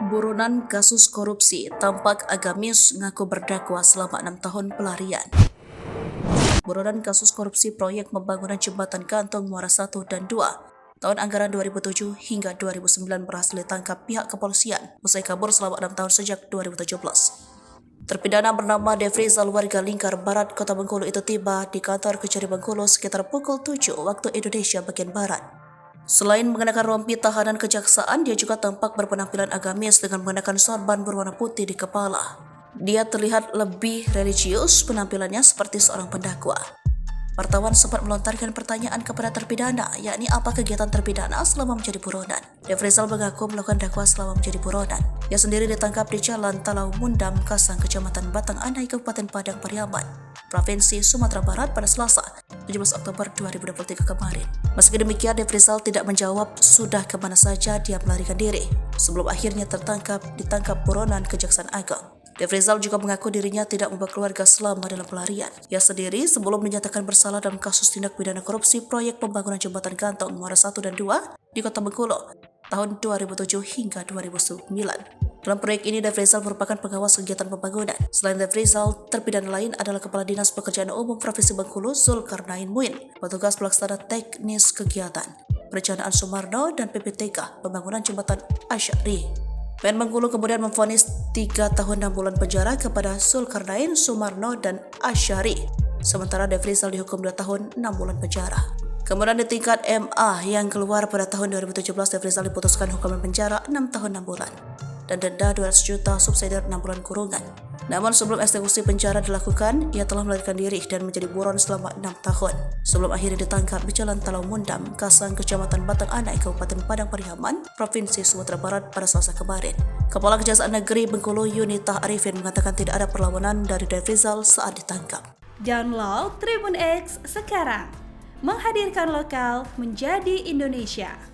Buronan kasus korupsi tampak agamis ngaku berdakwa selama 6 tahun pelarian. Buronan kasus korupsi proyek pembangunan jembatan gantung Muara 1 dan 2 tahun anggaran 2007 hingga 2009 berhasil ditangkap pihak kepolisian usai kabur selama 6 tahun sejak 2017. Terpidana bernama Devrizal warga Lingkar Barat, Kota Bengkulu itu tiba di kantor Kejari Bengkulu sekitar pukul 7 waktu Indonesia bagian Barat. Selain mengenakan rompi tahanan kejaksaan, dia juga tampak berpenampilan agamis dengan mengenakan sorban berwarna putih di kepala. Dia terlihat lebih religius penampilannya seperti seorang pendakwa. Wartawan sempat melontarkan pertanyaan kepada terpidana, yakni apa kegiatan terpidana selama menjadi buronan. Devrizal mengaku melakukan dakwah selama menjadi buronan. Ia sendiri ditangkap di Jalan Talau Mundam, Kasang, Kecamatan Batang Anai, Kabupaten Padang Pariaman, Provinsi Sumatera Barat pada Selasa, 17 Oktober 2023 kemarin. Meski demikian, Devrizal tidak menjawab sudah kemana saja dia melarikan diri sebelum akhirnya ditangkap buronan Kejaksaan Agung. Devrizal juga mengaku dirinya tidak membawa keluarga selama dalam pelarian. Ia sendiri sebelum dinyatakan bersalah dalam kasus tindak pidana korupsi proyek pembangunan jembatan gantung Muara 1 dan 2 di Kota Bengkulu tahun 2007 hingga 2009. Dalam proyek ini, Devrizal merupakan pengawas kegiatan pembangunan. Selain Devrizal, terpidana lain adalah Kepala Dinas Pekerjaan Umum Provinsi Bengkulu Zulkarnain Muin, petugas pelaksana teknis kegiatan Perencanaan Sumarno, dan PPTK Pembangunan Jembatan Asyari. PN Bengkulu kemudian memvonis 3 tahun 6 bulan penjara kepada Zulkarnain, Sumarno, dan Asyari. Sementara Devrizal dihukum 2 tahun 6 bulan penjara. Kemudian di tingkat MA yang keluar pada tahun 2017, Devrizal diputuskan hukuman penjara 6 tahun 6 bulan dan denda 200 juta subsidiar 6 bulan kurungan. Namun sebelum eksekusi penjara dilakukan, ia telah melarikan diri dan menjadi buron selama 6 tahun. Sebelum akhirnya ditangkap di Jalan Talau Mundam, Kasang, Kecamatan Batang Anai, Kabupaten Padang Pariaman, Provinsi Sumatera Barat pada Selasa kemarin. Kepala Kejaksaan Negeri Bengkulu Yunita Arifin mengatakan tidak ada perlawanan dari Devrizal saat ditangkap. Download Tribun X sekarang, menghadirkan lokal menjadi Indonesia.